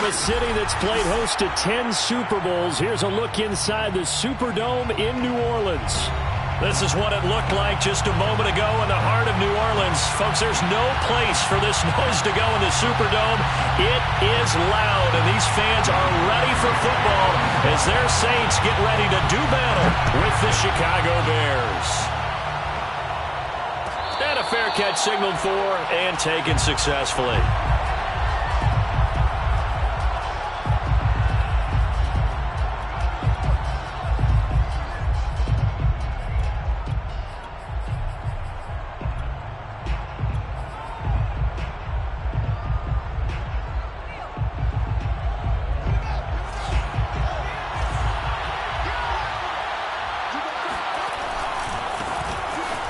a city that's played host to 10 Super Bowls, here's a look inside the Superdome in New Orleans. This is what it looked like just a moment ago in the heart of New Orleans. Folks, there's no place for this noise to go in the Superdome. It is loud, and these fans are ready for football as their Saints get ready to do battle with the Chicago Bears. And a fair catch signaled for and taken successfully.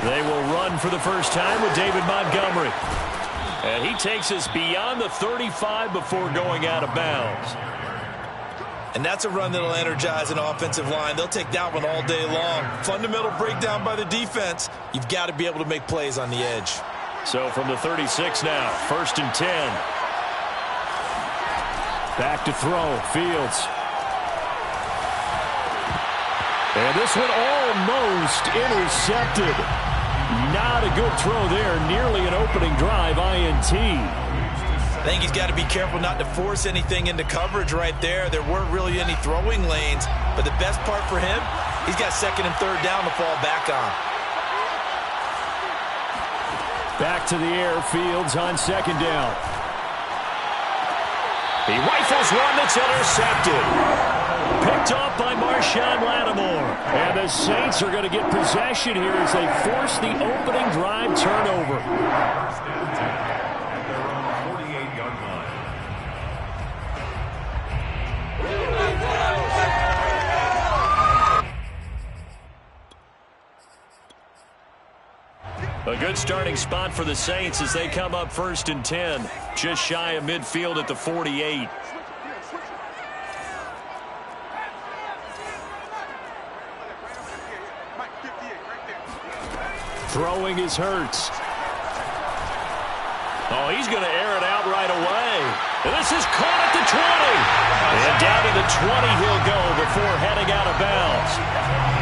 They will run for the first time with David Montgomery. And he takes us beyond the 35 before going out of bounds. And that's a run that will energize an offensive line. They'll take that one all day long. Fundamental breakdown by the defense. You've got to be able to make plays on the edge. So from the 36 now, 1st and 10. Back to throw, Fields. And this one almost intercepted. Not a good throw there. Nearly an opening drive INT. I think he's got to be careful not to force anything into coverage right there. There weren't really any throwing lanes. But the best part for him, he's got 2nd and 3rd down to fall back on. Back to the air. Fields on 2nd down. He rifles one that's intercepted. Picked off by Marshawn Lattimore. And the Saints are going to get possession here as they force the opening drive turnover. A good starting spot for the Saints as they come up 1st and 10. Just shy of midfield at the 48. Throwing is Hurts. Oh, he's going to air it out right away. And this is caught at the 20. And down to the 20 he'll go before heading out of bounds.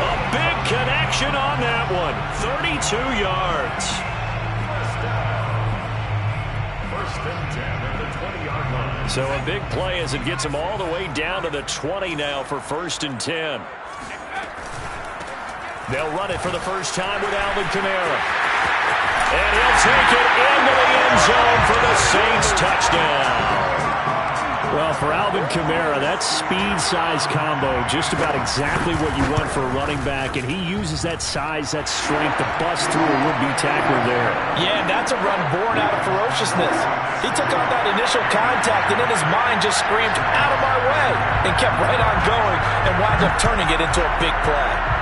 A big connection on that one. 32 yards. First and 10 at the 20-yard line. So a big play as it gets him all the way down to the 20 now for 1st and 10. They'll run it for the first time with Alvin Kamara. And he'll take it into the end zone for the Saints touchdown. Well, for Alvin Kamara, that speed-size combo, just about exactly what you want for a running back. And he uses that size, that strength to bust through a would-be tackler there. Yeah, and that's a run born out of ferociousness. He took on that initial contact and in his mind just screamed, "Out of my way," and kept right on going and wound up turning it into a big play.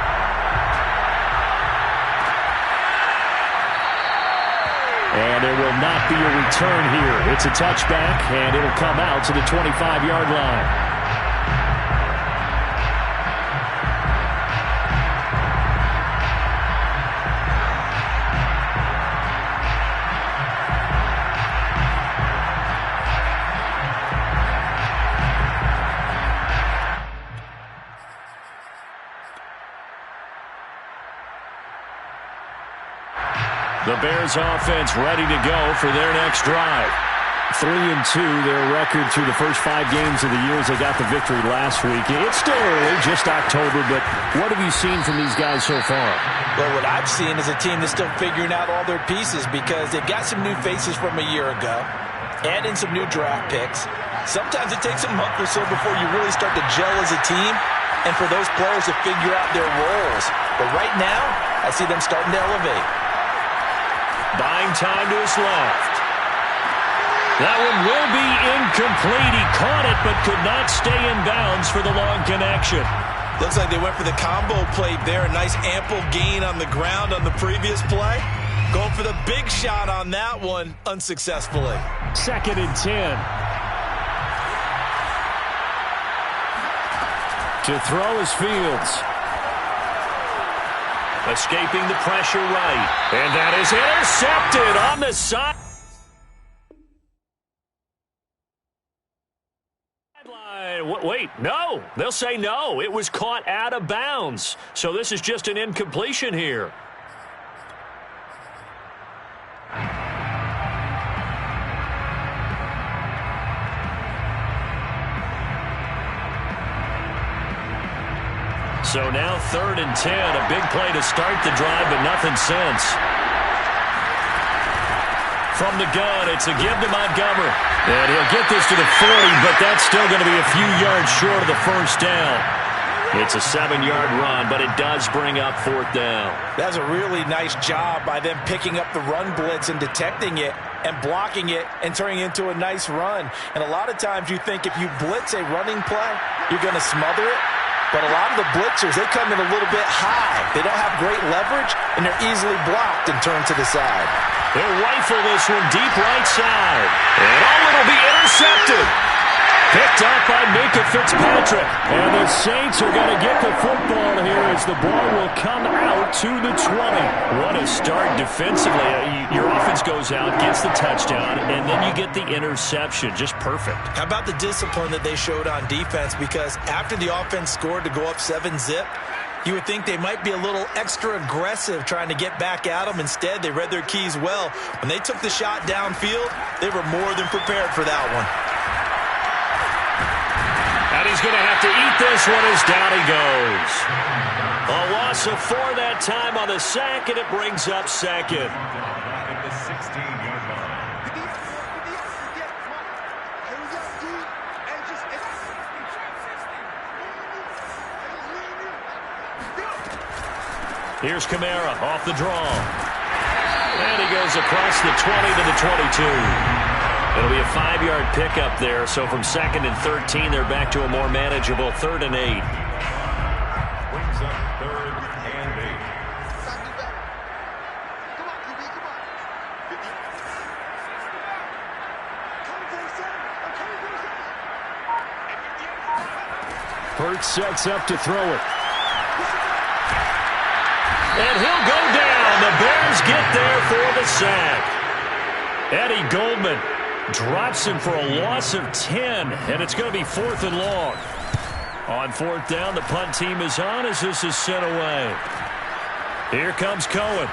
And there will not be a return here. It's a touchback, and it'll come out to the 25-yard line. The Bears offense ready to go for their next drive. 3-2, their record through the first 5 games of the year as they got the victory last week. It's still early, just October, but what have you seen from these guys so far? Well, what I've seen is a team that's still figuring out all their pieces because they've got some new faces from a year ago, add in some new draft picks. Sometimes it takes a month or so before you really start to gel as a team and for those players to figure out their roles. But right now, I see them starting to elevate. Buying time to his left. That one will be incomplete. He caught it but could not stay in bounds for the long connection. Looks like they went for the combo play there. A nice ample gain on the ground on the previous play. Going for the big shot on that one unsuccessfully. 2nd and 10. To throw is Fields. Escaping the pressure right. And that is intercepted on the side. wait, no. They'll say no. It was caught out of bounds. So this is just an incompletion here. So now 3rd and 10. A big play to start the drive, but nothing since. From the gun, it's a give to Montgomery. And he'll get this to the 40, but that's still going to be a few yards short of the first down. It's a 7-yard run, but it does bring up 4th down. That's a really nice job by them picking up the run blitz and detecting it and blocking it and turning it into a nice run. And a lot of times you think if you blitz a running play, you're going to smother it. But a lot of the blitzers, they come in a little bit high. They don't have great leverage, and they're easily blocked and turned to the side. They'll rifle this one deep right side. And it'll be intercepted. Picked up by Minka Fitzpatrick. And the Saints are going to get the football here as the ball will come out to the 20. What a start defensively. Your offense goes out, gets the touchdown, and then you get the interception. Just perfect. How about the discipline that they showed on defense? Because after the offense scored to go up 7-zip, you would think they might be a little extra aggressive trying to get back at them. Instead, they read their keys well. When they took the shot downfield, they were more than prepared for that one. And he's going to have to eat this one as down he goes. A loss of 4 that time on the sack, and it brings up 2nd. Here's Kamara off the draw. And he goes across the 20 to the 22. It'll be a 5-yard pickup there. So from 2nd and 13, they're back to a more manageable 3rd and 8. Brings up 3rd and 8. Hurts sets up to throw it. And he'll go down. The Bears get there for the sack. Eddie Goldman drops him for a loss of 10, and it's going to be 4th and long. On 4th down, the punt team is on as this is sent away. Here comes Cohen.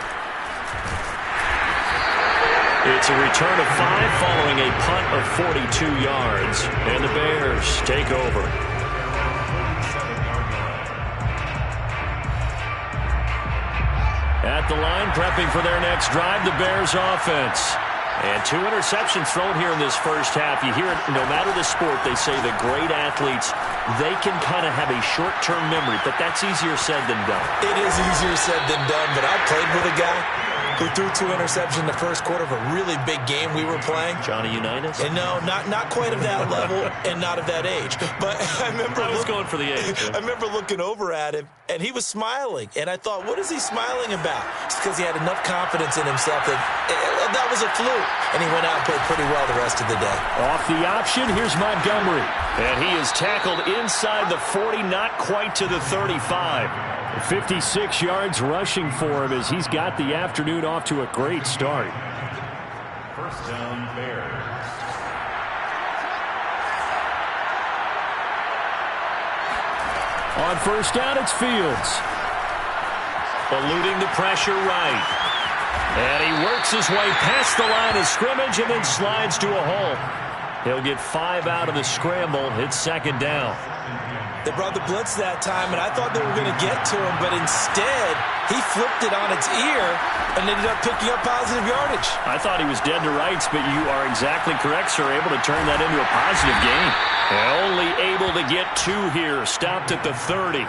It's a return of 5 following a punt of 42 yards, and the Bears take over. At the line, prepping for their next drive, the Bears offense. And 2 interceptions thrown here in this first half. You hear it, no matter the sport, they say the great athletes, they can kind of have a short-term memory, but that's easier said than done. It is easier said than done, but I played with a guy who threw 2 interceptions in the first quarter of a really big game we were playing. Johnny Unitas? And no, not quite of that level and not of that age. But I remember I was going for the age. I remember looking over at him, and he was smiling. And I thought, what is he smiling about? It's because he had enough confidence in himself that was a fluke. And he went out and played pretty well the rest of the day. Off the option, here's Montgomery. And he is tackled inside the 40, not quite to the 35. 56 yards rushing for him as he's got the afternoon off to a great start. First down, Bears. On first down, it's Fields. Eluding the pressure right. And he works his way past the line of scrimmage and then slides to a hole. He'll get 5 out of the scramble. It's 2nd down. They brought the blitz that time, and I thought they were going to get to him, but instead, he flipped it on its ear and ended up picking up positive yardage. I thought he was dead to rights, but you are exactly correct, sir. Able to turn that into a positive gain. And only able to get 2 here. Stopped at the 30.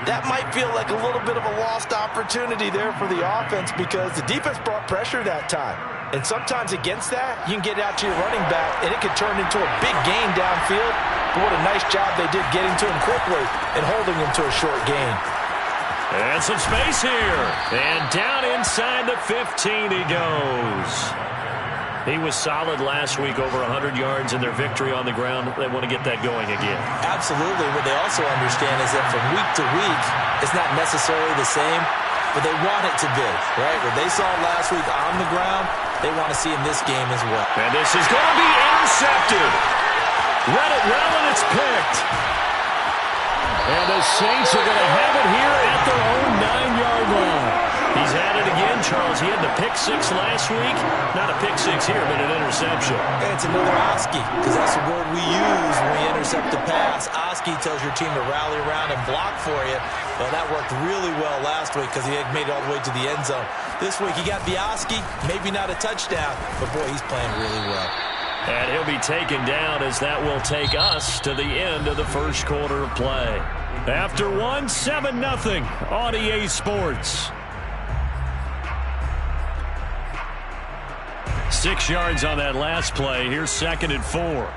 That might feel like a little bit of a lost opportunity there for the offense because the defense brought pressure that time. And sometimes against that, you can get out to your running back, and it could turn into a big gain downfield. But what a nice job they did getting to him quickly and holding him to a short gain. And some space here. And down inside the 15 he goes. He was solid last week, over 100 yards in their victory on the ground. They want to get that going again. Absolutely. What they also understand is that from week to week, it's not necessarily the same, but they want it to be, right? What they saw last week on the ground, they want to see in this game as well. And this is going to be intercepted. Read it well, and it's picked. And the Saints are going to have it here at their own 9-yard line. He's at it again, Charles. He had the pick six last week. Not a pick six here, but an interception. And it's another Oski, because that's the word we use when we intercept the pass. Oski tells your team to rally around and block for you. Well, that worked really well last week because he had made it all the way to the end zone. This week, he got the Oski, maybe not a touchdown, but boy, he's playing really well. And he'll be taken down as that will take us to the end of the first quarter of play. After one, 7-0 on EA Sports. 6 yards on that last play. Here's 2nd and 4.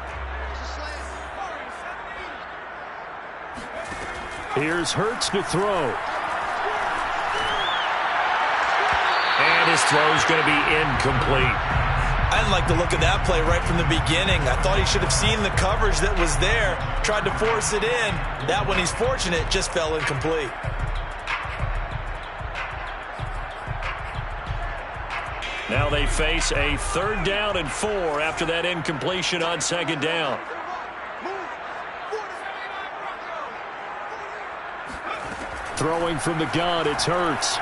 Here's Hurts to throw. And his throw's going to be incomplete. I didn't like the look of that play right from the beginning. I thought he should have seen the coverage that was there, tried to force it in. That one, he's fortunate, just fell incomplete. Now they face a 3rd down and 4 after that incompletion on 2nd down. Throwing from the gun, it's Hurts.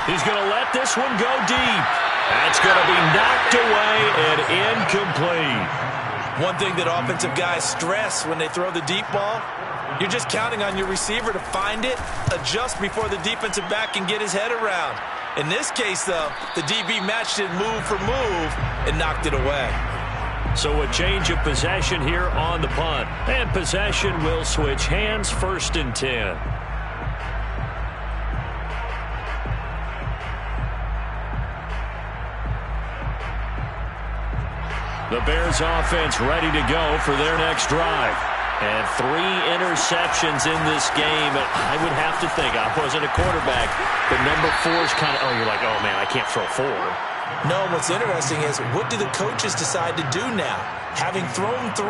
He's going to let this one go deep. That's going to be knocked away and incomplete. One thing that offensive guys stress when they throw the deep ball, you're just counting on your receiver to find it, adjust before the defensive back can get his head around. In this case, though, the DB matched it move for move and knocked it away. So a change of possession here on the punt. And possession will switch hands, 1st and 10. The Bears offense ready to go for their next drive. And 3 interceptions in this game. I would have to think, I wasn't a quarterback, but number 4 is kind of, oh, you're like, oh, man, I can't throw 4. No, what's interesting is, what do the coaches decide to do now? Having thrown 3,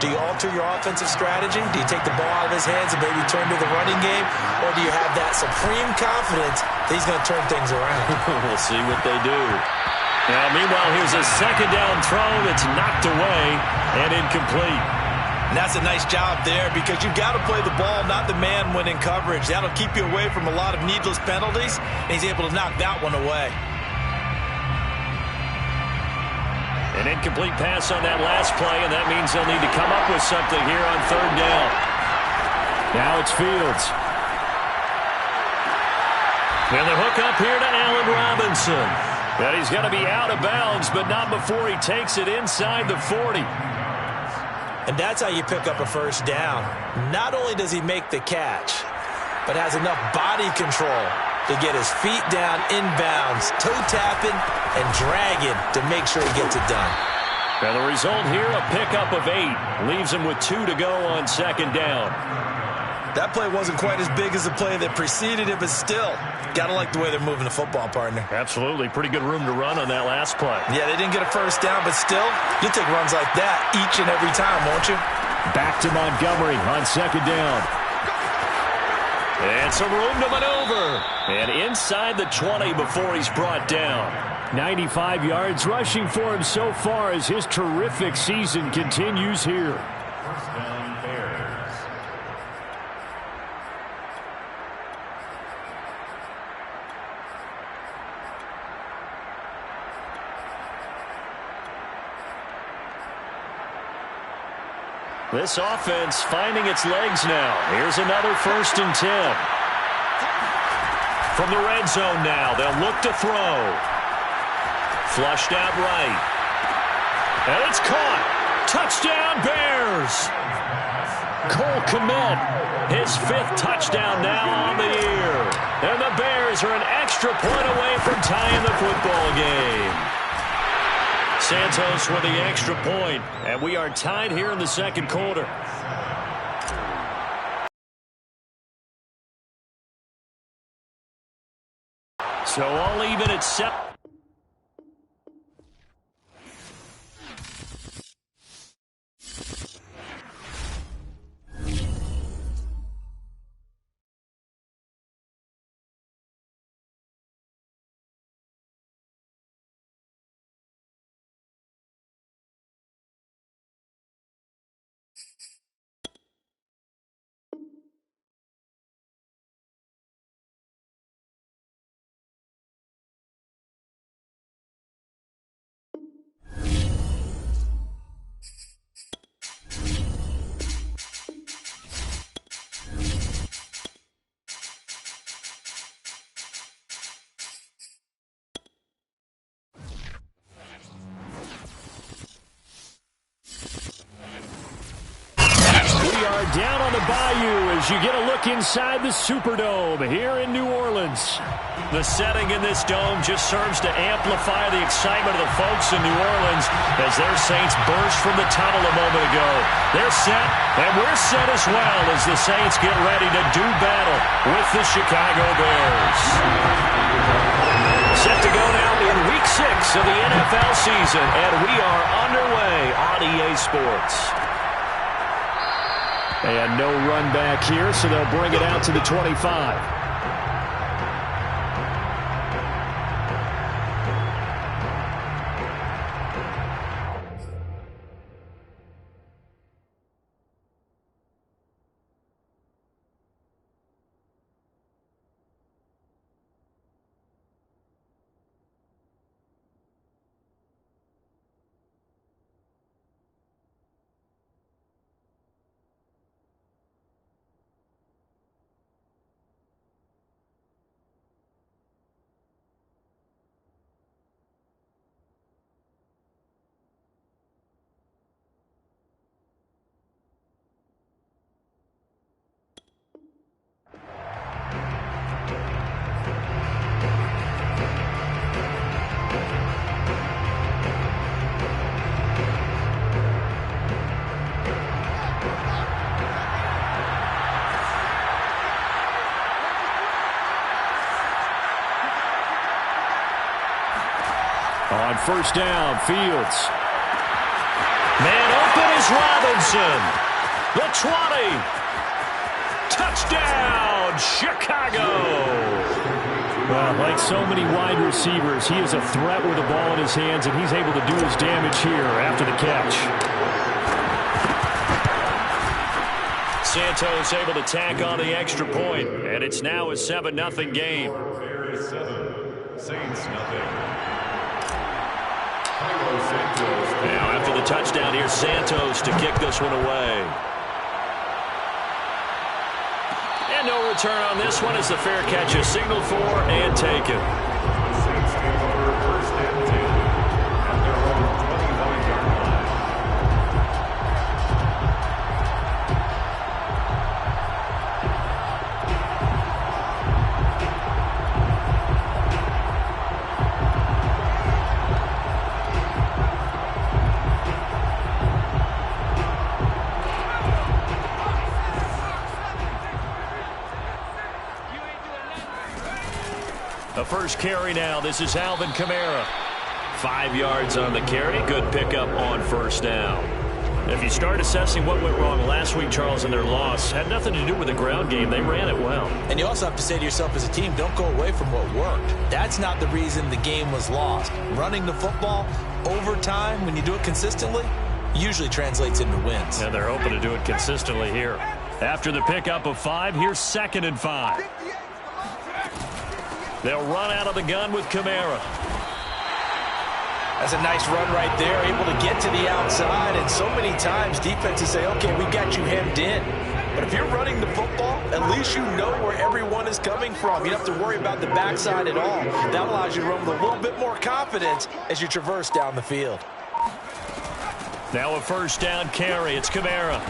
do you alter your offensive strategy? Do you take the ball out of his hands and maybe turn to the running game? Or do you have that supreme confidence that he's going to turn things around? We'll see what they do. Now, meanwhile, here's a 2nd down throw that's knocked away and incomplete. And that's a nice job there, because you've got to play the ball, not the man when in coverage. That'll keep you away from a lot of needless penalties, and he's able to knock that one away. An incomplete pass on that last play, and that means they'll need to come up with something here on 3rd down. Now it's Fields. And the hook up here to Allen Robinson. But he's going to be out of bounds, but not before he takes it inside the 40. And that's how you pick up a 1st down. Not only does he make the catch, but has enough body control to get his feet down inbounds, toe tapping and dragging to make sure he gets it done. And the result here, a pickup of 8. Leaves him with 2 to go on 2nd down. That play wasn't quite as big as the play that preceded it, but still, got to like the way they're moving the football, partner. Absolutely. Pretty good room to run on that last play. Yeah, they didn't get a 1st down, but still, you'll take runs like that each and every time, won't you? Back to Montgomery on 2nd down. And some room to maneuver. And inside the 20 before he's brought down. 95 yards rushing for him so far as his terrific season continues here. 1st down, Bears. This offense finding its legs now. Here's another 1st and 10. From the red zone now, they'll look to throw. Flushed out right. And it's caught. Touchdown, Bears. Cole Kmet, his 5th touchdown now on the year. And the Bears are an extra point away from tying the football game. Santos with the extra point, and we are tied here in the 2nd quarter. So all even at 7. as you get a look inside the Superdome here in New Orleans. The setting in this dome just serves to amplify the excitement of the folks in New Orleans as their Saints burst from the tunnel a moment ago. They're set, and we're set as well as the Saints get ready to do battle with the Chicago Bears. Set to go now in Week 6 of the NFL season, and we are underway on EA Sports. And no run back here, so they'll bring it out to the 25. On first down, Fields. Man open is Robinson. The 20. Touchdown, Chicago. Well, like so many wide receivers, he is a threat with the ball in his hands, and he's able to do his damage here after the catch. Santos able to tack on the extra point, and it's now a 7-0 game. Bears 7, Saints nothing. Now after the touchdown, here's Santos to kick this one away. And no return on this one as the fair catch is signaled for and taken. Saints take over first and 10 at their own 29-yard line. The first carry now. This is Alvin Kamara. 5 yards on the carry. Good pickup on first down. If you start assessing what went wrong last week, Charles, in their loss, had nothing to do with the ground game. They ran it well. And you also have to say to yourself as a team, don't go away from what worked. That's not the reason the game was lost. Running the football over time, when you do it consistently, usually translates into wins. And they're hoping to do it consistently here. After the pickup of 5, here's 2nd and 5. They'll run out of the gun with Kamara. That's a nice run right there, able to get to the outside. And so many times defenses say, okay, we got you hemmed in. But if you're running the football, at least you know where everyone is coming from. You don't have to worry about the backside at all. That allows you to run with a little bit more confidence as you traverse down the field. Now a first down carry. It's Kamara.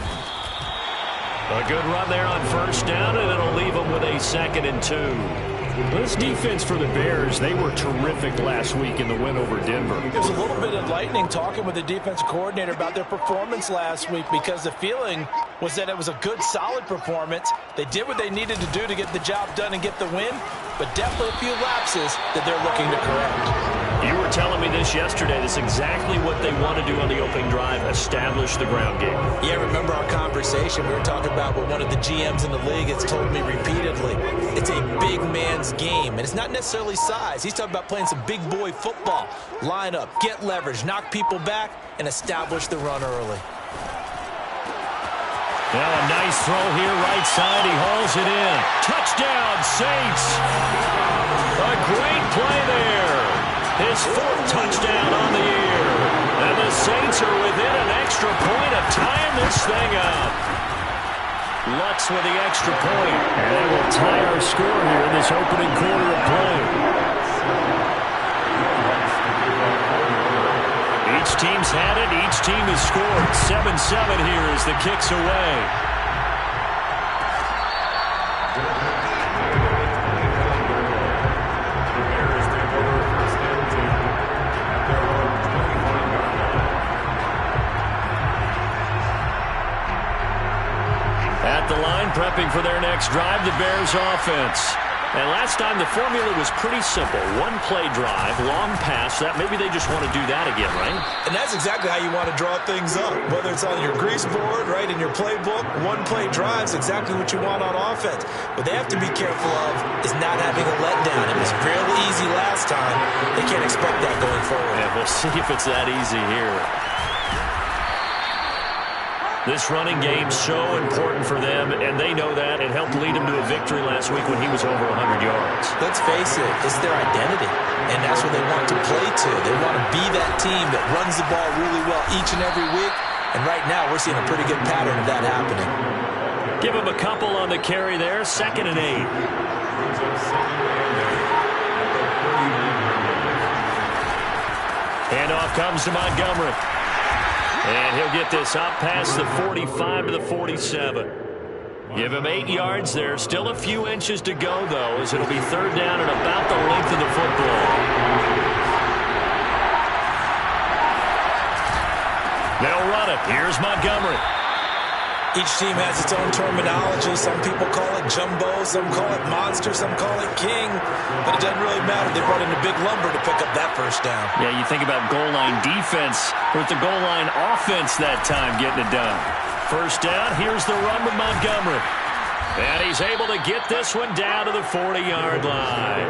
A good run there on first down, and it'll leave them with a 2nd and 2. This defense for the Bears, they were terrific last week in the win over Denver. It was a little bit enlightening talking with the defensive coordinator about their performance last week because the feeling was that it was a good, solid performance. They did what they needed to do to get the job done and get the win, but definitely a few lapses that they're looking to correct. You were telling me this yesterday. This is exactly what they want to do on the opening drive, establish the ground game. Yeah, remember our conversation? We were talking about what one of the GMs in the league has told me repeatedly. It's a big man's game, and it's not necessarily size. He's talking about playing some big boy football. Line up, get leverage, knock people back, and establish the run early. Now a nice throw here, right side. He hauls it in. Touchdown, Saints. A great play there. His 4th touchdown on the year. And the Saints are within an extra point of tying this thing up. Lutz with the extra point. And they will tie our score here in this opening quarter of play. Each team's had it. Each team has scored. 7-7 here as the kick's away. next drive, the Bears offense. And last time the formula was pretty simple. One-play drive, long pass. That maybe they just want to do that again, right? And that's exactly how you want to draw things up. Whether it's on your grease board, right, in your playbook, one-play drive is exactly what you want on offense. What they have to be careful of is not having a letdown. It was fairly easy last time. They can't expect that going forward. Yeah, we'll see if it's that easy here. This running game's so important for them, and they know that. It helped lead them to a victory last week when he was over 100 yards. Let's face it, it's their identity, and that's what they want to play to. They want to be that team that runs the ball really well each and every week, and right now we're seeing a pretty good pattern of that happening. Give him a couple on the carry there, 2nd and 8. Handoff comes to Montgomery. And he'll get this out past the 45 to the 47. Give him 8 yards there. Still a few inches to go, though, as it'll be 3rd down and about the length of the football. They'll run it. Here's Montgomery. Each team has its own terminology. Some people call it jumbo, some call it monster, some call it king. But it doesn't really matter. They brought in a big lumber to pick up that first down. Yeah, you think about goal line defense with the goal line offense that time getting it done. First down, here's the run with Montgomery. And he's able to get this one down to the 40-yard line.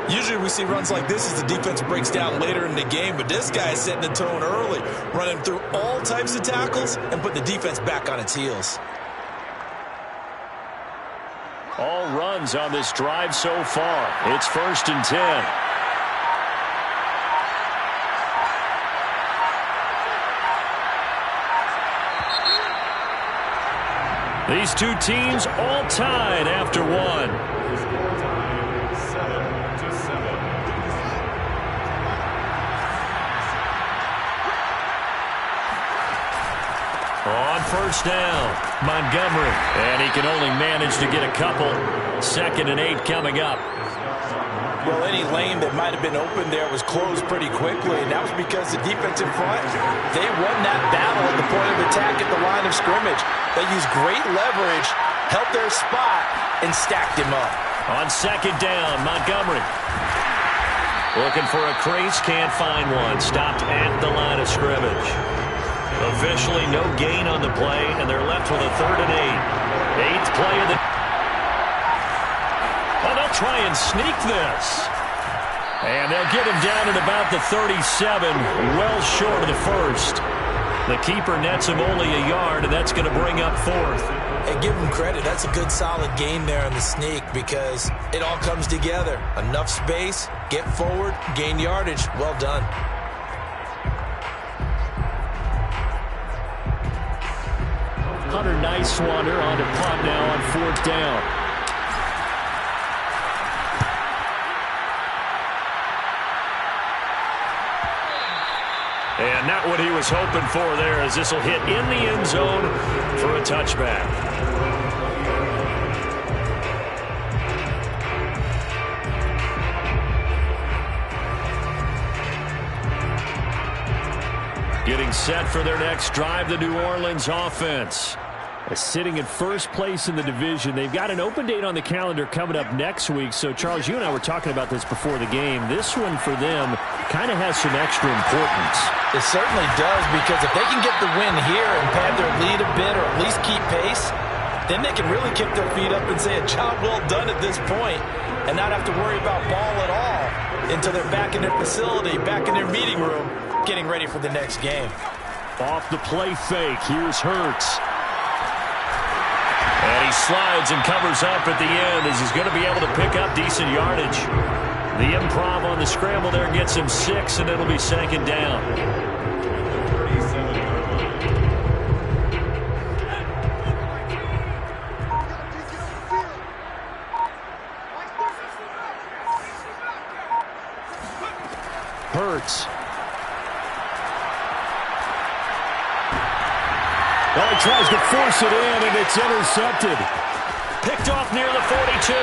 Usually we see runs like this as the defense breaks down later in the game, but this guy is setting the tone early, running through all types of tackles and put the defense back on its heels. All runs on this drive so far. It's 1st and 10. These two teams all tied after one. On first down, Montgomery. And he can only manage to get a couple. 2nd and 8 coming up. Well, any lane that might have been open there was closed pretty quickly, and that was because the defense in front, they won that battle at the point of attack at the line of scrimmage. They used great leverage, held their spot, and stacked him up. On 2nd down, Montgomery. Looking for a crease, can't find one. Stopped at the line of scrimmage. Officially no gain on the play, and they're left with a 3rd and 8. 8th play of the... Oh, they'll try and sneak this. And they'll get him down at about the 37, well short of the first. The keeper nets him only a yard, and that's going to bring up 4th. Hey, give him credit. That's a good, solid gain there on the sneak because it all comes together. Enough space, get forward, gain yardage. Well done. Hunter Nicewander on to punt now on 4th down. And not what he was hoping for there, as this will hit in the end zone for a touchback. Getting set for their next drive, the New Orleans offense. Sitting in first place in the division. They've got an open date on the calendar coming up next week. So, Charles, you and I were talking about this before the game. This one for them kind of has some extra importance. It certainly does, because if they can get the win here and pad their lead a bit or at least keep pace, then they can really kick their feet up and say a job well done at this point and not have to worry about ball at all until they're back in their facility, back in their meeting room, getting ready for the next game. Off the play fake, here's Hurts. And he slides and covers up at the end as he's going to be able to pick up decent yardage. The improv on the scramble there gets him 6, and it'll be 2nd down. Hurts. Oh, he tries to force it in, and it's intercepted. picked off near the 42.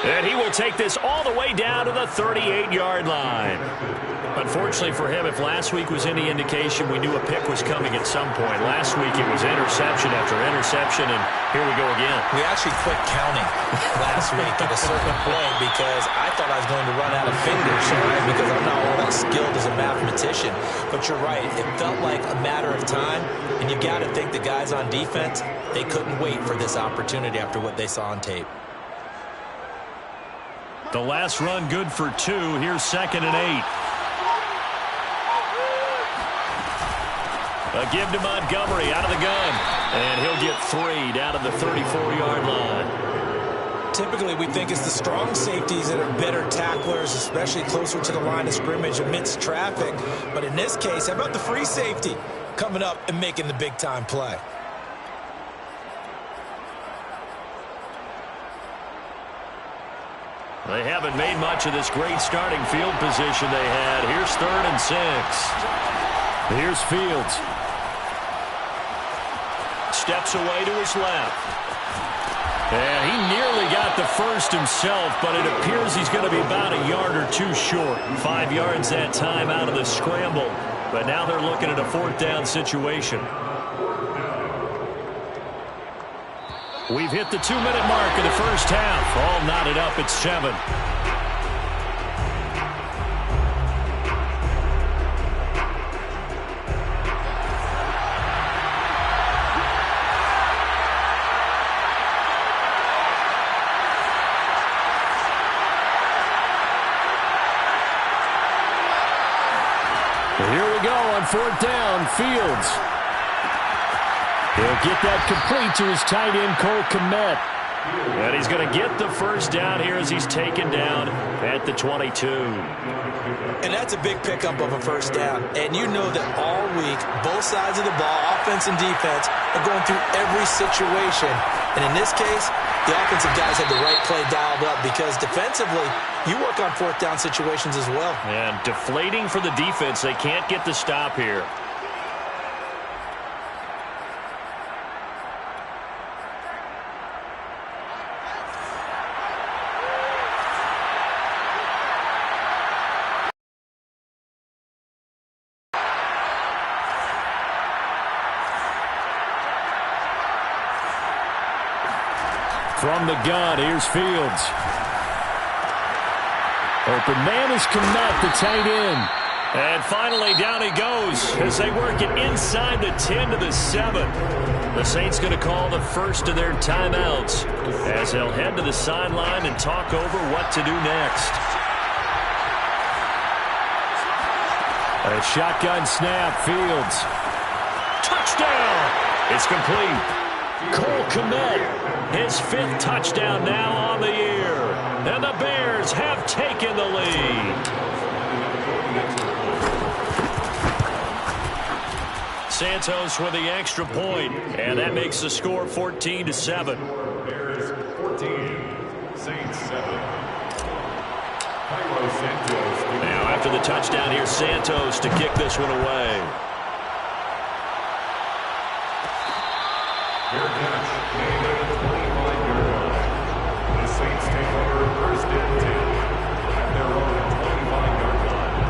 And he will take this all the way down to the 38-yard line. Unfortunately for him, if last week was any indication, we knew a pick was coming at some point. Last week it was interception after interception, and here we go again. We actually quit counting last week at a certain point because I thought I was going to run out of fingers, right? Because I'm not all that skilled as a mathematician. But you're right. It felt like a matter of time, and you got to think the guys on defense, they couldn't wait for this opportunity after what they saw on tape. The last run good for 2. Here's 2nd and 8. A give to Montgomery out of the gun. And he'll get 3 down to the 34-yard line. Typically, we think it's the strong safeties that are better tacklers, especially closer to the line of scrimmage amidst traffic. But in this case, how about the free safety coming up and making the big-time play? They haven't made much of this great starting field position they had. Here's 3rd and 6. Here's Fields. Steps away to his left. And he nearly got the first himself, but it appears he's going to be about a yard or 2 short. 5 yards that time out of the scramble. But now they're looking at a 4th down situation. We've hit the 2-minute mark of the first half. All knotted up at 7. Here we go on 4th down. Fields. He'll get that complete to his tight end, Cole Kmet. And he's going to get the first down here as he's taken down at the 22. And that's a big pickup of a first down. And you know that all week, both sides of the ball, offense and defense, are going through every situation. And in this case, the offensive guys had the right play dialed up because defensively, you work on 4th down situations as well. And deflating for the defense. They can't get the stop here. From the gun, here's Fields. Open man is Kmet, the tight end. And finally, down he goes as they work it inside the 10 to the 7. The Saints going to call the first of their timeouts as they'll head to the sideline and talk over what to do next. A shotgun snap, Fields. Touchdown! It's complete. Cole Kmet, his 5th touchdown now on the year. And the Bears have taken the lead. Santos with the extra point, and that makes the score 14-7. Bears 14, Saints 7. Now after the touchdown, here's Santos to kick this one away. Fair catch made at the 25-yard line. The Saints take over 1st and 10 at their own 25-yard line.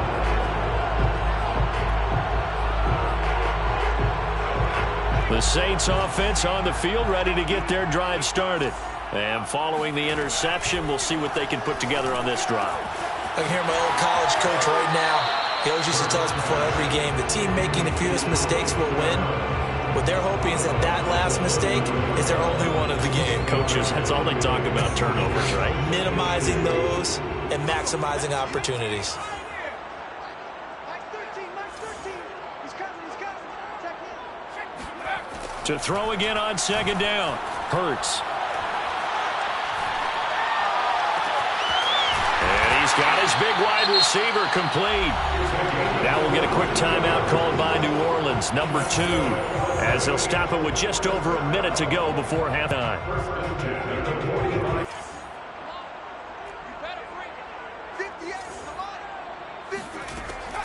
The Saints offense on the field, ready to get their drive started. And following the interception, we'll see what they can put together on this drive. I can hear my old college coach right now. He always used to tell us before every game, the team making the fewest mistakes will win. What they're hoping is that that last mistake is their only one of the game. Coaches, that's all they talk about, turnovers, right? Minimizing those and maximizing opportunities. To throw again on 2nd down. Hurts. And he's got his big wide receiver complete. Now we'll get a quick timeout called by New Orleans, number 2, as they'll stop it with just over a minute to go before halftime.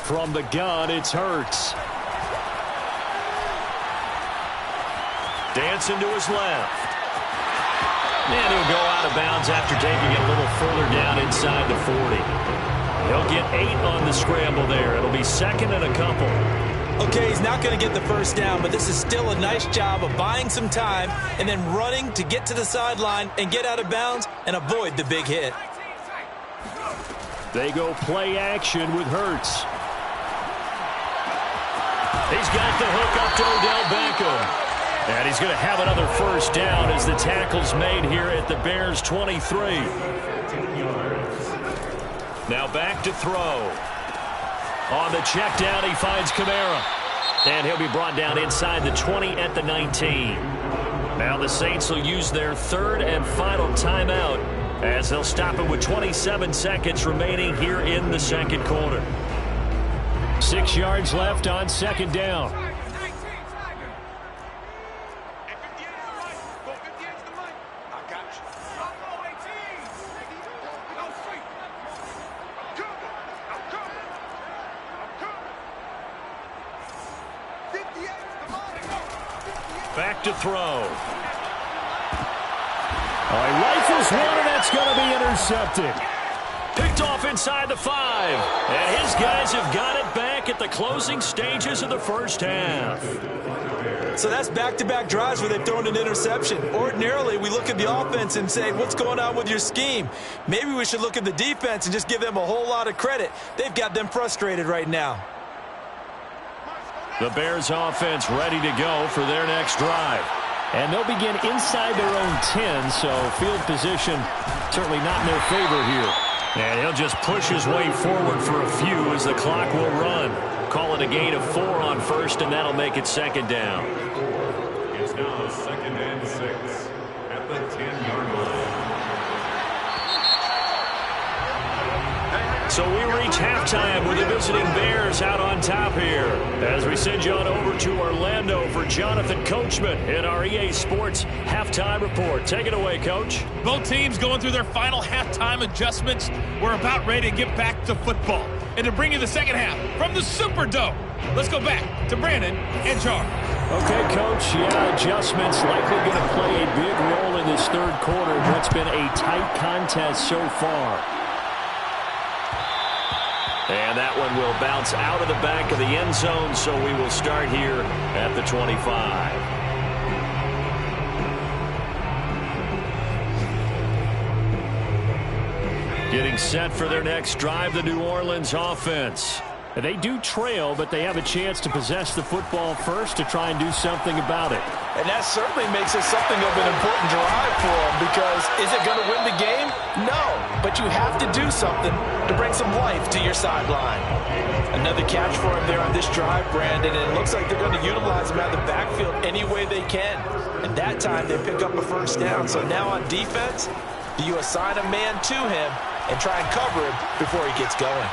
From the gun, it's Hurts. Dancing to his left. And he'll go out of bounds after taking it a little further down inside the 40. He'll get 8 on the scramble there. It'll be second and a couple. Okay, he's not going to get the first down, but this is still a nice job of buying some time and then running to get to the sideline and get out of bounds and avoid the big hit. They go play action with Hurts. He's got the hook up to Odell Beckham. And he's going to have another first down as the tackle's made here at the Bears' 23. Now back to throw. On the check down, he finds Kamara. And he'll be brought down inside the 20 at the 19. Now the Saints will use their third and final timeout as they'll stop it with 27 seconds remaining here in the second quarter. 6 yards left on second down. Back to throw. He rifles one, and that's going to be intercepted. Picked off inside the 5. And his guys have got it back at the closing stages of the first half. So that's back-to-back drives where they've thrown an interception. Ordinarily, we look at the offense and say, what's going on with your scheme? Maybe we should look at the defense and just give them a whole lot of credit. They've got them frustrated right now. The Bears offense ready to go for their next drive. And they'll begin inside their own 10, so field position certainly not in their favor here. And he'll just push his way forward for a few as the clock will run. Call it a gain of 4 on first, and that'll make it second down. It's now second and 6 at the 10-yard line. So we reach halftime with the visiting Bears out on top here as we send you on over to Orlando for Jonathan Coachman in our EA Sports Halftime Report. Take it away, Coach. Both teams going through their final halftime adjustments. We're about ready to get back to football. And to bring you the second half from the Superdome, let's go back to Brandon and Charles. Okay, Coach. Yeah, adjustments likely going to play a big role in this third quarter in what's been a tight contest so far. And that one will bounce out of the back of the end zone, so we will start here at the 25. Getting set for their next drive, the New Orleans offense. They do trail, but they have a chance to possess the football first to try and do something about it. And that certainly makes it something of an important drive for them, because is it going to win the game? No, but you have to do something to bring some life to your sideline. Another catch for him there on this drive, Brandon, and it looks like they're going to utilize him out of the backfield any way they can. And that time they pick up a first down. So now on defense, do you assign a man to him and try and cover him before he gets going?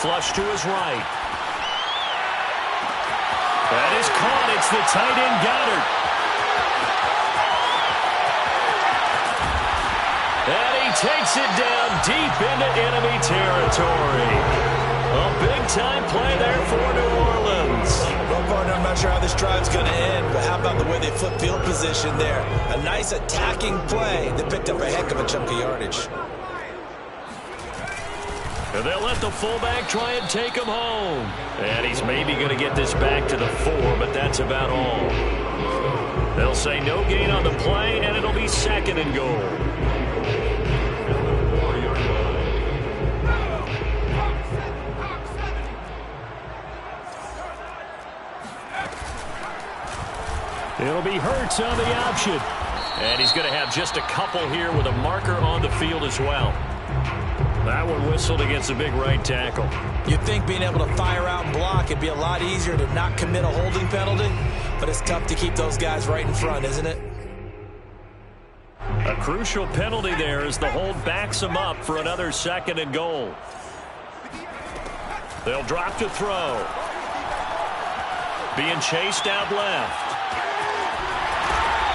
Flush to his right. That is caught. It's the tight end Goddard. And he takes it down deep into enemy territory. A big-time play there for New Orleans. Well, partner, I'm not sure how this drive's going to end, but how about the way they flip field position there? A nice attacking play that picked up a heck of a chunk of yardage. And they'll let the fullback try and take him home. And he's maybe going to get this back to the 4, but that's about all. They'll say no gain on the play, and it'll be second and goal. It'll be Hurts on the option. And he's going to have just a couple here with a marker on the field as well. That one whistled against a big right tackle. You'd think being able to fire out and block, it'd be a lot easier to not commit a holding penalty, but it's tough to keep those guys right in front, isn't it? A crucial penalty there as the hold backs them up for another second and goal. They'll drop to throw. Being chased out left.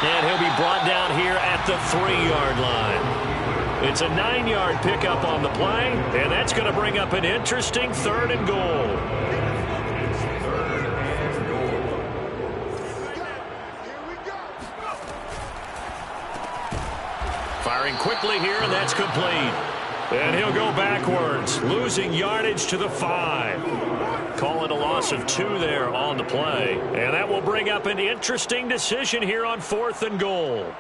And he'll be brought down here at the 3-yard line. It's a 9-yard pickup on the play, and that's going to bring up an interesting 3rd and goal. Firing quickly here, and that's complete. And he'll go backwards, losing yardage to the 5. Call it a loss of 2 there on the play. And that will bring up an interesting decision here on 4th and goal.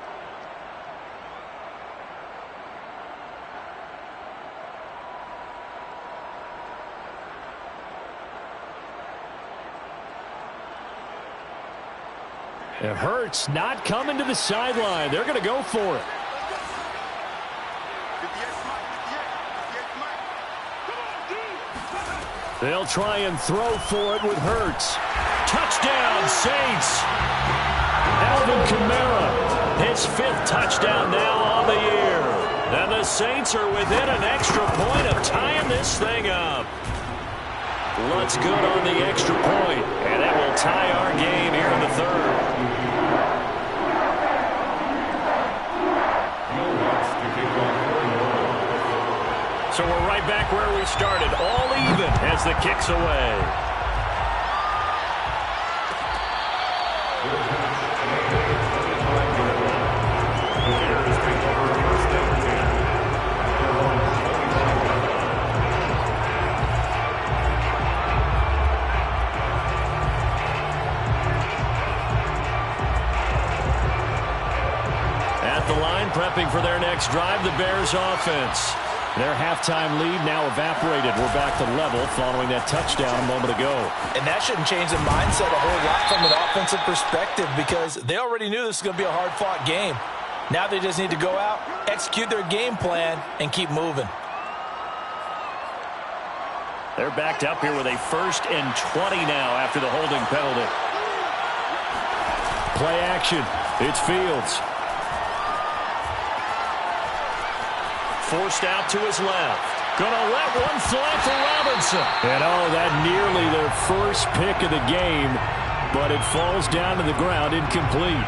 It hurts not coming to the sideline. They're going to go for it. They'll try and throw for it with Hurts. Touchdown, Saints. Alvin Kamara, his 5th touchdown now on the year. And the Saints are within an extra point of tying this thing up. Looks good on the extra point, and that will tie our game here in the 3rd. So we're right back where we started, all even as the kick's away. At the line, prepping for their next drive, the Bears offense. Their halftime lead now evaporated. We're back to level following that touchdown a moment ago. And that shouldn't change the mindset a whole lot from an offensive perspective because they already knew this was going to be a hard-fought game. Now they just need to go out, execute their game plan, and keep moving. They're backed up here with a 1st and 20 now after the holding penalty. Play action. It's Fields. Forced out to his left. Gonna let one fly for Robinson. And that nearly their first pick of the game, but it falls down to the ground incomplete.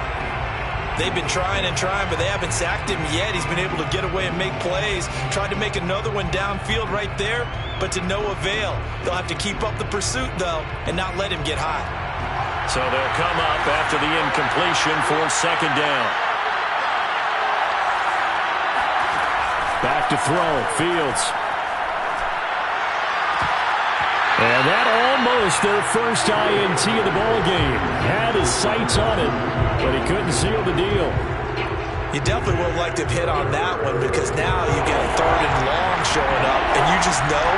They've been trying and trying, but they haven't sacked him yet. He's been able to get away and make plays. Tried to make another one downfield right there, but to no avail. They'll have to keep up the pursuit, though, and not let him get hot. So they'll come up after the incompletion for 2nd down. Back to throw, Fields. And that almost their first INT of the ball game. Had his sights on it, but he couldn't seal the deal. You definitely would have liked to have hit on that one because now you get a 3rd and long showing up, and you just know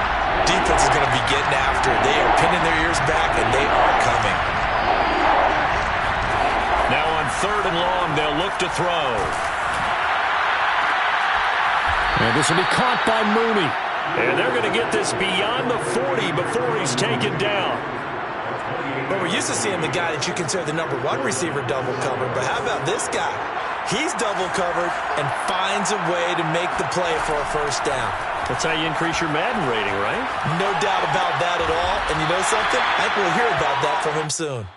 defense is going to be getting after it. They are pinning their ears back, and they are coming. Now on 3rd and long, they'll look to throw. And this will be caught by Mooney. And they're going to get this beyond the 40 before he's taken down. Well, we're used to seeing the guy that you consider the #1 receiver double covered, but how about this guy? He's double covered and finds a way to make the play for a 1st down. That's how you increase your Madden rating, right? No doubt about that at all. And you know something? I think we'll hear about that from him soon.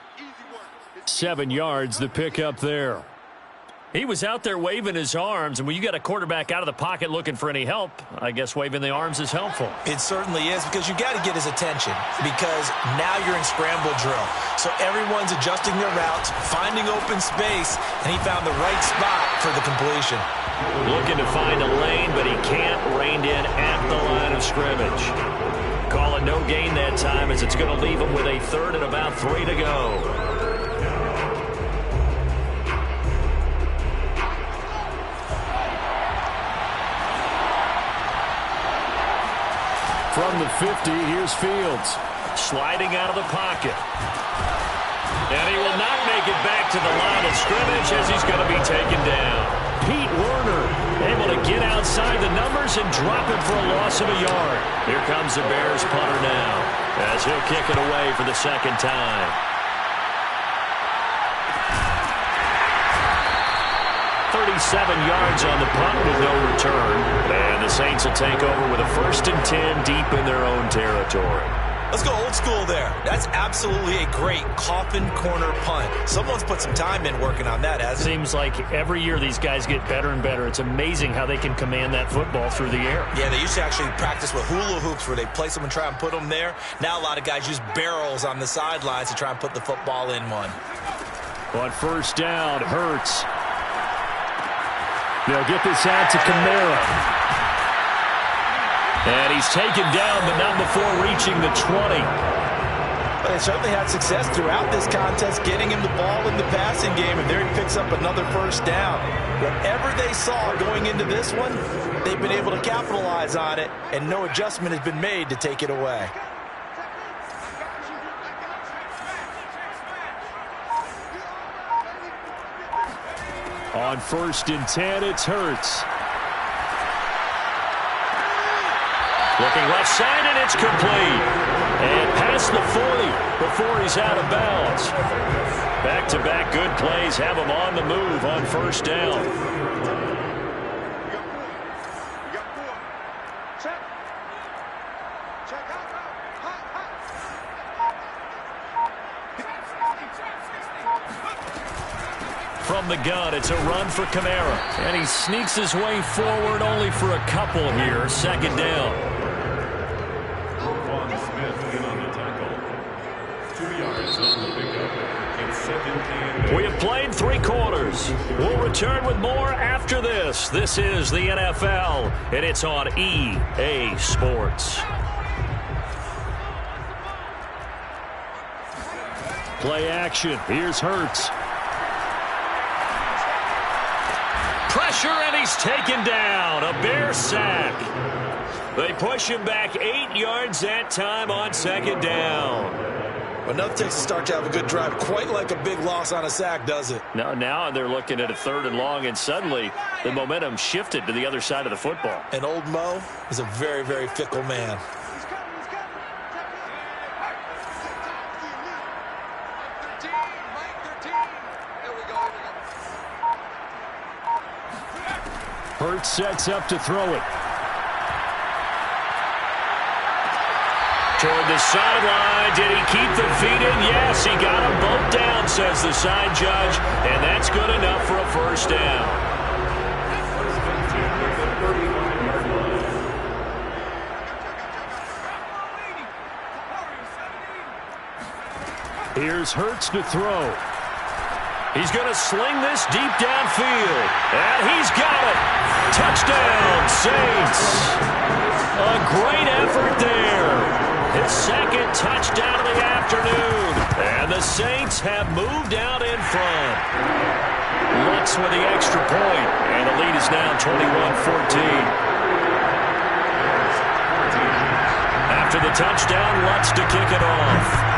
7 yards, the pickup there. He was out there waving his arms, and when you got a quarterback out of the pocket looking for any help, I guess waving the arms is helpful. It certainly is because you got to get his attention because now you're in scramble drill. So everyone's adjusting their routes, finding open space, and he found the right spot for the completion. Looking to find a lane, but he can't. Reined in at the line of scrimmage. Call it no gain that time as it's going to leave him with a 3rd and about 3 to go. From the 50, here's Fields. Sliding out of the pocket. And he will not make it back to the line of scrimmage as he's going to be taken down. Pete Werner able to get outside the numbers and drop it for a loss of a yard. Here comes the Bears punter now as he'll kick it away for the 2nd time. .37 yards on the punt with no return. And the Saints will take over with a 1st and 10 deep in their own territory. Let's go old school there. That's absolutely a great coffin corner punt. Someone's put some time in working on that, hasn't it? Seems like every year these guys get better and better. It's amazing how they can command that football through the air. Yeah, they used to actually practice with hula hoops where they place them and try and put them there. Now a lot of guys use barrels on the sidelines to try and put the football in one. On 1st down, Hurts. They'll get this out to Kamara. And he's taken down, but not before reaching the 20. But they certainly had success throughout this contest, getting him the ball in the passing game, and there he picks up another first down. Whatever they saw going into this one, they've been able to capitalize on it, and no adjustment has been made to take it away. On 1st and 10, it's Hurts. Looking left side, and it's complete. And past the 40 before he's out of bounds. Back-to-back good plays have him on the move on 1st down. From the gun, it's a run for Kamara. And he sneaks his way forward only for a couple here. 2nd down. We have played 3 quarters. We'll return with more after this. This is the NFL, and it's on EA Sports. Play action. Here's Hurts. Pressure, and he's taken down. A Bear sack. They push him back 8 yards that time on 2nd down. But nothing takes a start to have a good drive. Quite like a big loss on a sack, does it? No, now they're looking at a 3rd and long, and suddenly the momentum shifted to the other side of the football. And old Mo is a very, very fickle man. Hurts sets up to throw it. Toward the sideline. Did he keep the feet in? Yes, he got them both down, says the side judge. And that's good enough for a 1st down. Here's Hurts to throw. He's going to sling this deep downfield. And he's got it. Touchdown, Saints. A great effort there. His 2nd touchdown of the afternoon. And the Saints have moved out in front. Lutz with the extra point. And the lead is now 21-14. After the touchdown, Lutz to kick it off.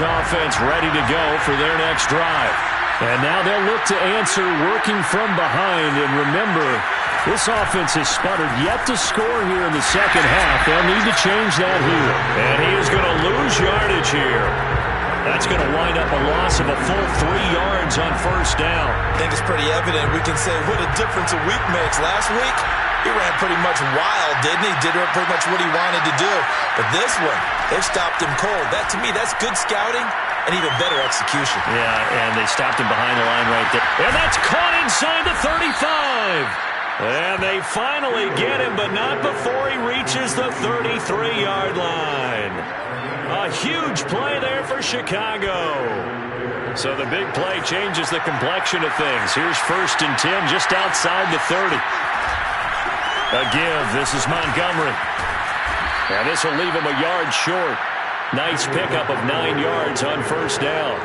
Offense ready to go for their next drive. And now they'll look to answer working from behind. And remember, this offense has sputtered yet to score here in the 2nd half. They'll need to change that here. And he is going to lose yardage here. That's going to wind up a loss of a full 3 yards on 1st down. I think it's pretty evident. We can say what a difference a week makes. Last week, he ran pretty much wild, didn't he? Did pretty much what he wanted to do. But this one, they stopped him cold. That, to me, that's good scouting and even better execution. Yeah, and they stopped him behind the line right there. And that's caught inside the 35. And they finally get him, but not before he reaches the 33-yard line. A huge play there for Chicago. So the big play changes the complexion of things. Here's 1st and 10 just outside the 30. A give. This is Montgomery. And this will leave him a yard short. Nice pickup of 9 yards on 1st down.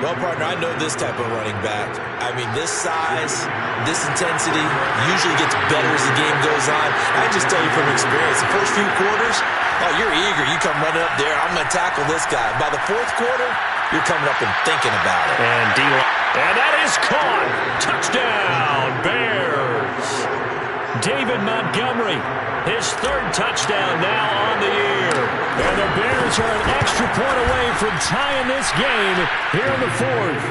Well, partner, I know this type of running back. I mean, this size, this intensity usually gets better as the game goes on. I just tell you from experience, the first few quarters, oh, you're eager. You come running up there. I'm going to tackle this guy. By the 4th quarter, you're coming up and thinking about it. And that is caught. Touchdown, Bears. David Montgomery, his 3rd touchdown now on the year. And the Bears are an extra point away from tying this game here in the 4th.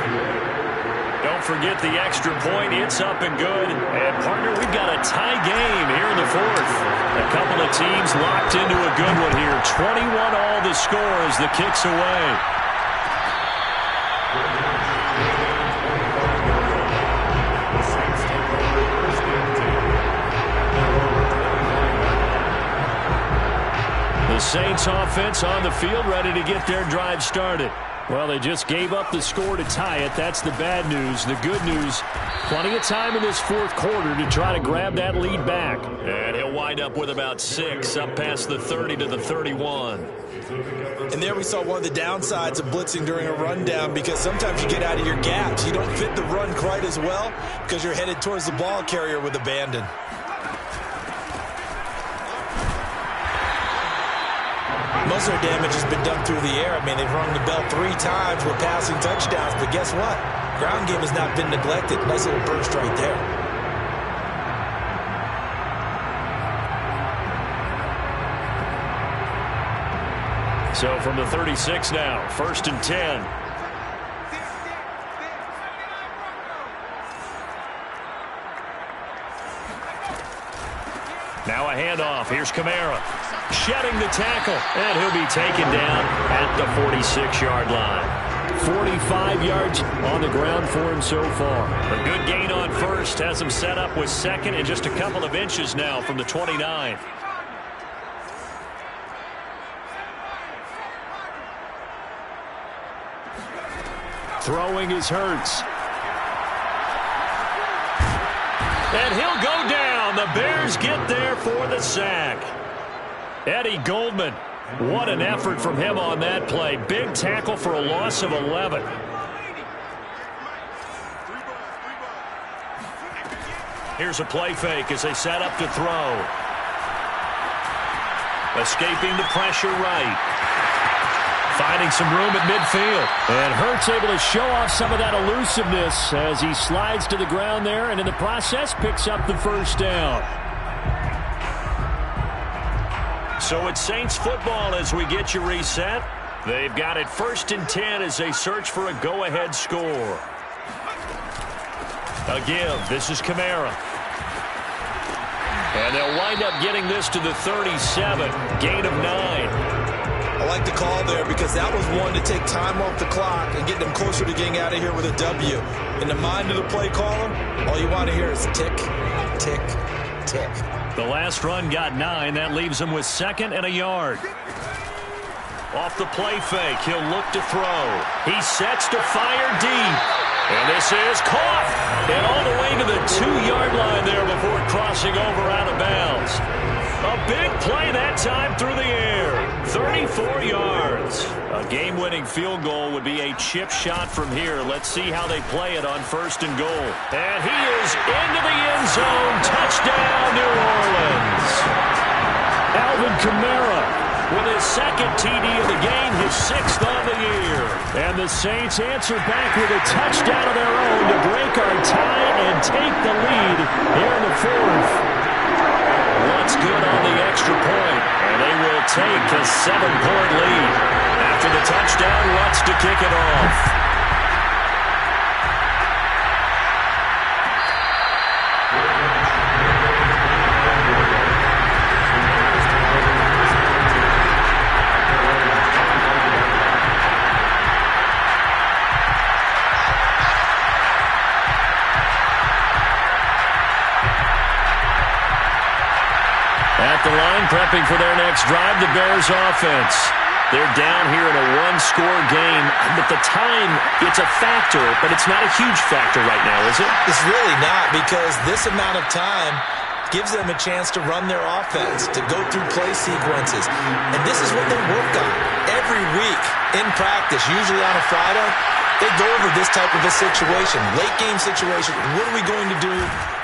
Don't forget the extra point. It's up and good. And, partner, we've got a tie game here in the fourth. A couple of teams locked into a good one here. 21-all the score as the kick's away. The Saints offense on the field, ready to get their drive started. Well, they just gave up the score to tie it. That's the bad news. The good news, plenty of time in this fourth quarter to try to grab that lead back. And he'll wind up with about 6, up past the 30 to the 31. And there we saw one of the downsides of blitzing during a rundown, because sometimes you get out of your gaps. You don't fit the run quite as well because you're headed towards the ball carrier with abandon. Most of their damage has been done through the air. I mean, they've rung the bell 3 times with passing touchdowns, but guess what? Ground game has not been neglected. Nice little burst right there. So from the 36 now, 1st and 10. Now a handoff. Here's Kamara. Shedding the tackle, and he'll be taken down at the 46-yard line. 45 yards on the ground for him so far. A good gain on first, has him set up with second and just a couple of inches now from the 29. Throwing is Hurts. And he'll go down. The Bears get there for the sack. Eddie Goldman, what an effort from him on that play. Big tackle for a loss of 11. Here's a play fake as they set up to throw. Escaping the pressure right. Finding some room at midfield. And Hurts able to show off some of that elusiveness as he slides to the ground there, and in the process picks up the first down. So it's Saints football as we get you reset. They've got it 1st and 10 as they search for a go-ahead score. A give. This is Kamara. And they'll wind up getting this to the 37. Gain of 9. I like the call there because that was one to take time off the clock and get them closer to getting out of here with a W. In the mind of the play caller, all you want to hear is tick, tick, tick. The last run got 9. That leaves him with 2nd and a yard. Off the play fake, he'll look to throw. He sets to fire deep. And this is caught. And all the way to the 2-yard line there before crossing over out of bounds. A big play that time through the air. 34 yards. A game-winning field goal would be a chip shot from here. Let's see how they play it on 1st and goal. And he is into the end zone. Touchdown, New Orleans. Alvin Kamara with his 2nd TD of the game, his 6th on the year. And the Saints answer back with a touchdown of their own to break our tie and take the lead here in the 4th. What's good on the extra point, and they will take a 7-point lead. After the touchdown, Lutz to kick it off. At the line, prepping for their next drive, the Bears offense. They're down here in a 1-score game, but the time, it's a factor, but it's not a huge factor right now, is it? It's really not, because this amount of time gives them a chance to run their offense, to go through play sequences. And this is what they work on every week in practice, usually on a Friday. They go over this type of a situation, late game situation. What are we going to do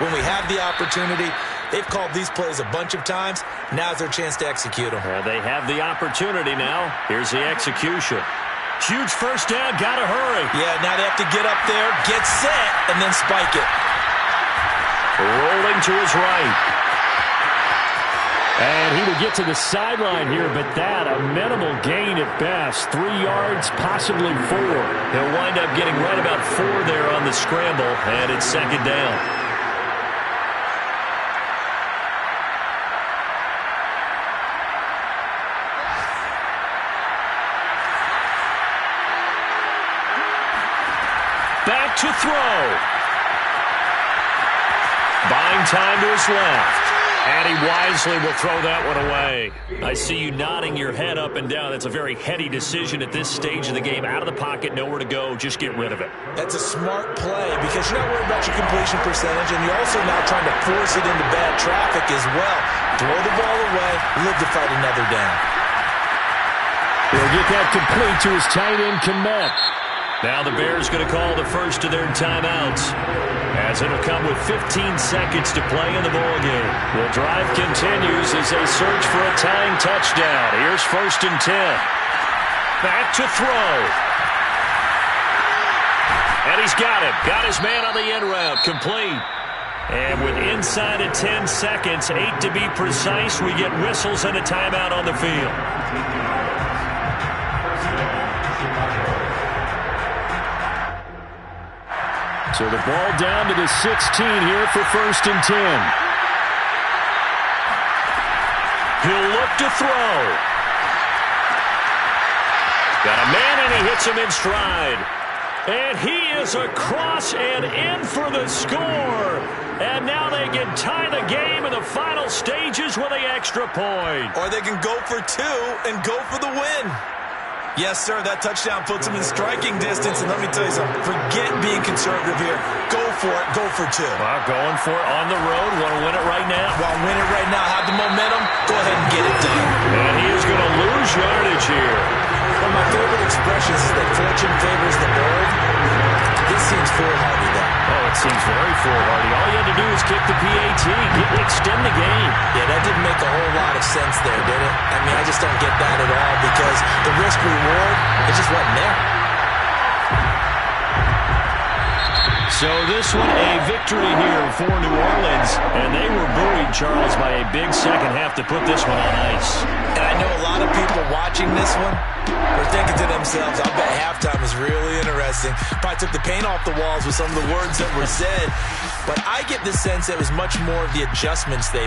when we have the opportunity? They've called these plays a bunch of times. Now's their chance to execute them. They have the opportunity now. Here's the execution. Huge first down, gotta hurry. Yeah, now they have to get up there, get set, and then spike it. Rolling to his right. And he will get to the sideline here, but that, a minimal gain at best. 3 yards, possibly 4. He'll wind up getting right about 4 there on the scramble, and it's second down. Back to throw. Buying time to his left. And he wisely will throw that one away. I see you nodding your head up and down. That's a very heady decision at this stage of the game. Out of the pocket, nowhere to go. Just get rid of it. That's a smart play because you're not worried about your completion percentage, and you're also not trying to force it into bad traffic as well. Throw the ball away, live to fight another down. He'll get that complete to his tight end, Kmet. Now the Bears going to call the first of their timeouts, as it'll come with 15 seconds to play in the ballgame. The drive continues as they search for a tying touchdown. Here's 1st and 10. Back to throw. And he's got it. Got his man on the end route. Complete. And with inside of 10 seconds, 8 to be precise, we get whistles and a timeout on the field. So the ball down to the 16 here for 1st and 10. He'll look to throw. Got a man, and he hits him in stride. And he is across and in for the score. And now they can tie the game in the final stages with the extra point. Or they can go for 2 and go for the win. Yes, sir, that touchdown puts him in striking distance. And let me tell you something, forget being conservative here. Go for it, go for 2. Well, going for it on the road. Want to win it right now? Want to win it right now, have the momentum, go ahead and get it done. And he is going to lose yardage here. One of my favorite expressions is that fortune favors the bold. This seems foolhardy, though. Oh, it seems very foolhardy. All you had to do was kick the PAT, extend the game. Yeah, that didn't make a whole lot of sense there, did it? I mean, I just don't get that at all because the risk-reward, it just wasn't there. So this one, a victory here for New Orleans. And they were buoyed, Charles, by a big second half to put this one on ice. And I know a lot of people watching this one were thinking to themselves, I bet halftime was really interesting. Probably took the paint off the walls with some of the words that were said. But I get the sense it was much more of the adjustments they made.